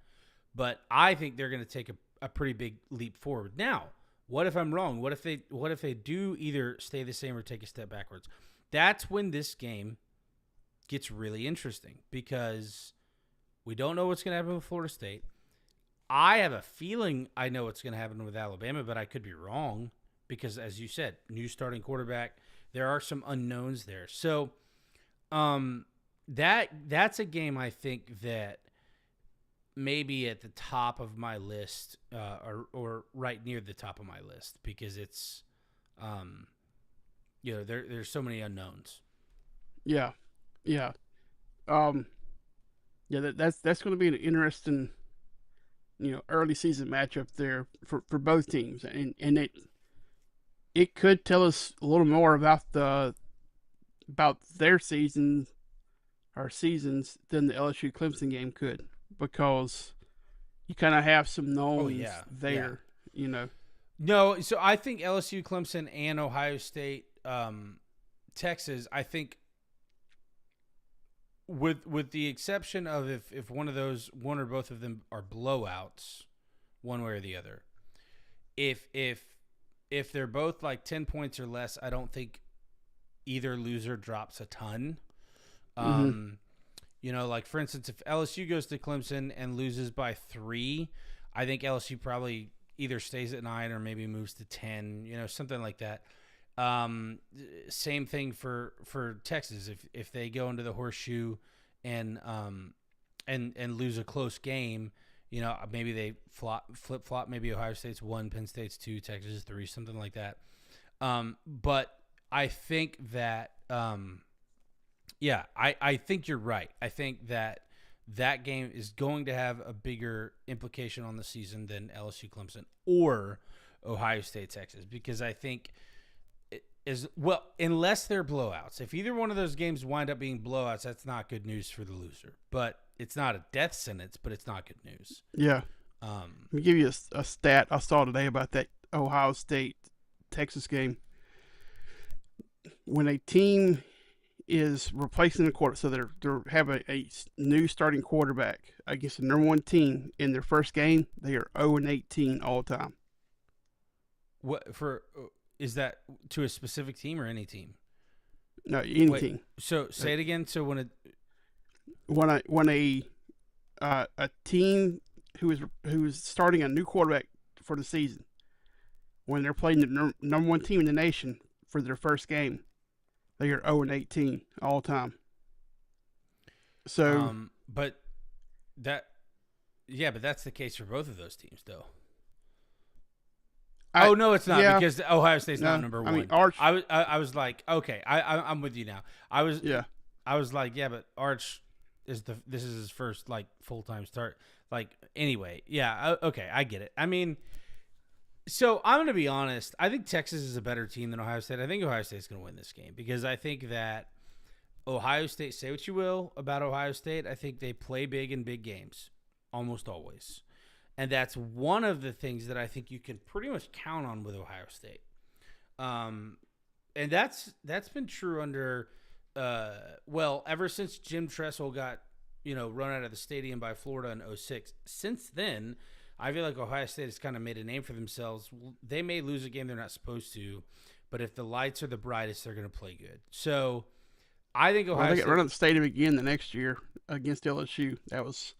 But I think they're going to take a pretty big leap forward. Now, what if I'm wrong? What if they do either stay the same or take a step backwards? That's when this game gets really interesting because we don't know what's going to happen with Florida State. I have a feeling I know what's going to happen with Alabama, but I could be wrong because, as you said, new starting quarterback. There are some unknowns there. So that's a game I think that maybe at the top of my list or right near the top of my list because it's there's so many unknowns. yeah, yeah. That's going to be an interesting early season matchup there for both teams, and it could tell us a little more about their season or seasons than the LSU Clemson game could, because you kind of have some knowns there. No, so I think LSU, Clemson, and Ohio State, Texas. I think with the exception of if one or both of them are blowouts, one way or the other. If they're both like 10 points or less, I don't think either loser drops a ton. Like for instance, if LSU goes to Clemson and loses by 3, I think LSU probably either stays at 9 or maybe moves to 10, something like that. Same thing for Texas. If they go into the horseshoe and lose a close game, maybe they flip flop. Maybe Ohio State's 1, Penn State's 2, Texas is 3, something like that. But I think that, I think you're right. I think that game is going to have a bigger implication on the season than LSU Clemson or Ohio State Texas, because I think unless they're blowouts. If either one of those games wind up being blowouts, that's not good news for the loser. But it's not a death sentence, but it's not good news. Yeah. Let me give you a stat I saw today about that Ohio State Texas game. When a team is replacing the quarter, so they have a new starting quarterback against the number 1 team in their first game, they are 0-18 all time. Is that to a specific team or any team? No, any team. So say it again. So when a team who is starting a new quarterback for the season, when they're playing the number 1 team in the nation for their first game, they are 0-18 all time. So, but that Yeah, but that's the case for both of those teams, though. I, Oh no, it's not yeah, because Ohio State's no, not number one. I mean, Arch. I was like, okay, I'm with you now. Yeah. I was like, yeah, but Arch this is his first like full time start. Like anyway, yeah, okay, I get it. I mean, so I'm gonna be honest. I think Texas is a better team than Ohio State. I think Ohio State's gonna win this game because I think that Ohio State. Say what you will about Ohio State, I think they play big in big games, almost always. And that's one of the things that I think you can pretty much count on with Ohio State. And that's been true under, ever since Jim Tressel got, run out of the stadium by Florida in 2006. Since then, I feel like Ohio State has kind of made a name for themselves. They may lose a game they're not supposed to, but if the lights are the brightest, they're going to play good. So I think Ohio State. They State. get run out of the stadium again the next year against LSU. That was.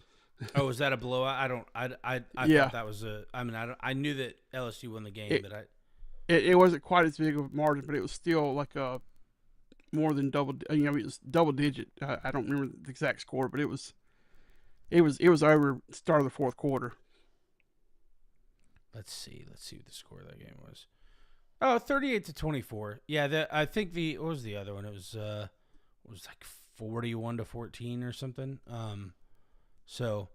Oh, was that a blowout? I thought that was a. I mean, I knew that LSU won the game, but it wasn't quite as big of a margin, but it was still like a more than double. It was double digit. I don't remember the exact score, but it was over start of the fourth quarter. Let's see what the score of that game was. Oh, 38-24. Yeah, I think what was the other one? It was like 41-14 or something. So,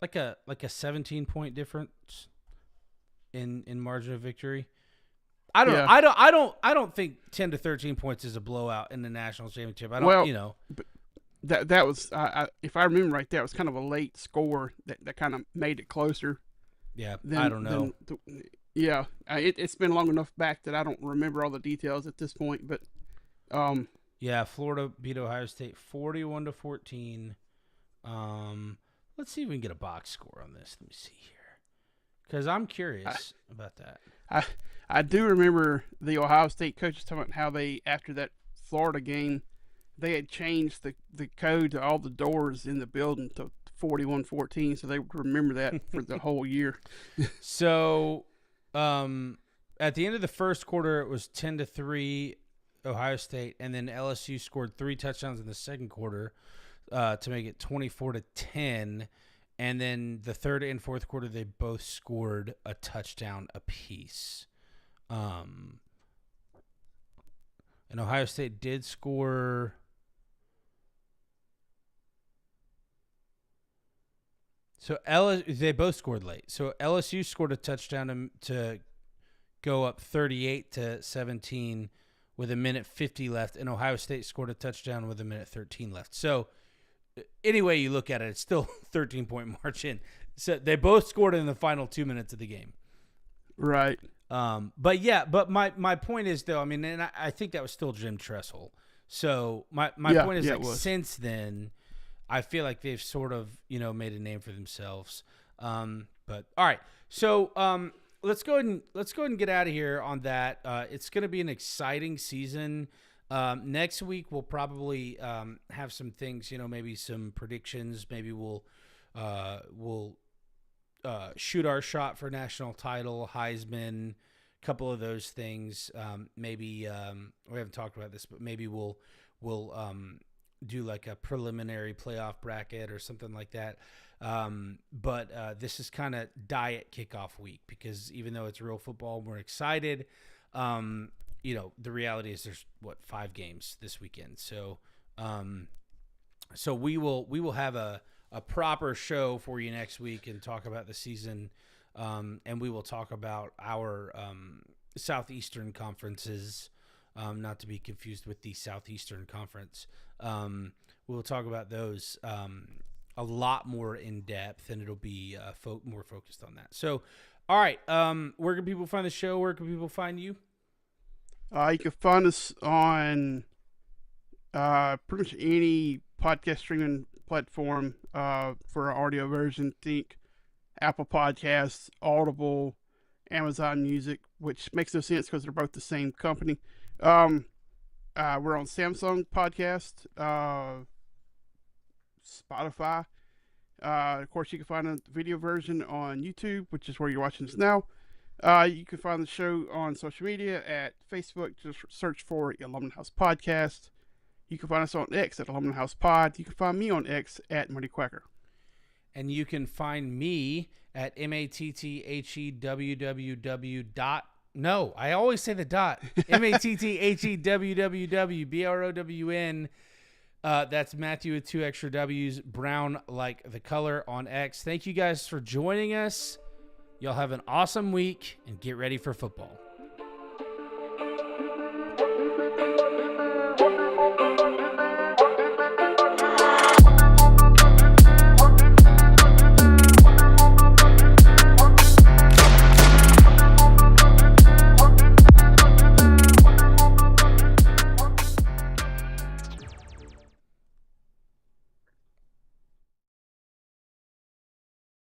like a 17-point difference in margin of victory. I don't think 10 to 13 points is a blowout in the national championship. I don't, But that was if I remember right, that was kind of a late score that kind of made it closer. Yeah, I don't know. It's been long enough back that I don't remember all the details at this point, but yeah, Florida beat Ohio State 41-14. Let's see if we can get a box score on this. Let me see here, because I'm curious about that. I do remember the Ohio State coaches talking about how they, after that Florida game, they had changed the code to all the doors in the building to 41-14, so they would remember that for the whole year. So, at the end of the first quarter, it was 10-3 Ohio State, and then LSU scored 3 touchdowns in the second quarter to make it 24-10. And then the third and fourth quarter, they both scored a touchdown apiece. And Ohio State did score. So they both scored late. So LSU scored a touchdown to go up 38-17 with 1:50 left, and Ohio State scored a touchdown with 1:13 left. So any way you look at it, it's still 13-point margin. So they both scored in the final 2 minutes of the game. Right. But my point is, though, I mean, and I think that was still Jim Tressel. So my point is, since then, I feel like they've sort of, made a name for themselves. But all right. So let's go ahead and get out of here on that. It's going to be an exciting season. Next week we'll probably have some things, maybe some predictions. Maybe we'll shoot our shot for national title, Heisman, a couple of those things. Maybe we haven't talked about this, but maybe we'll do like a preliminary playoff bracket or something like that. But this is kind of diet kickoff week because even though it's real football, we're excited. The reality is there's 5 games this weekend. So we will have a proper show for you next week and talk about the season. And we will talk about our Southeastern conferences, not to be confused with the Southeastern Conference. We'll talk about those a lot more in depth, and it'll be more focused on that. So, all right, where can people find the show? Where can people find you? You can find us on pretty much any podcast streaming platform for our audio version. Think Apple Podcasts, Audible, Amazon Music, which makes no sense because they're both the same company. We're on Samsung Podcast, Spotify. Of course, you can find a video version on YouTube, which is where you're watching this now. You can find the show on social media at Facebook. Just search for Alumni House Podcast. You can find us on X at Aluminum House Pod. You can find me on X at Muddy Quacker. And you can find me at matthewww dot. No, I always say the dot. matthewwwbrown. That's Matthew with 2 extra W's. Brown like the color on X. Thank you guys for joining us. Y'all have an awesome week and get ready for football.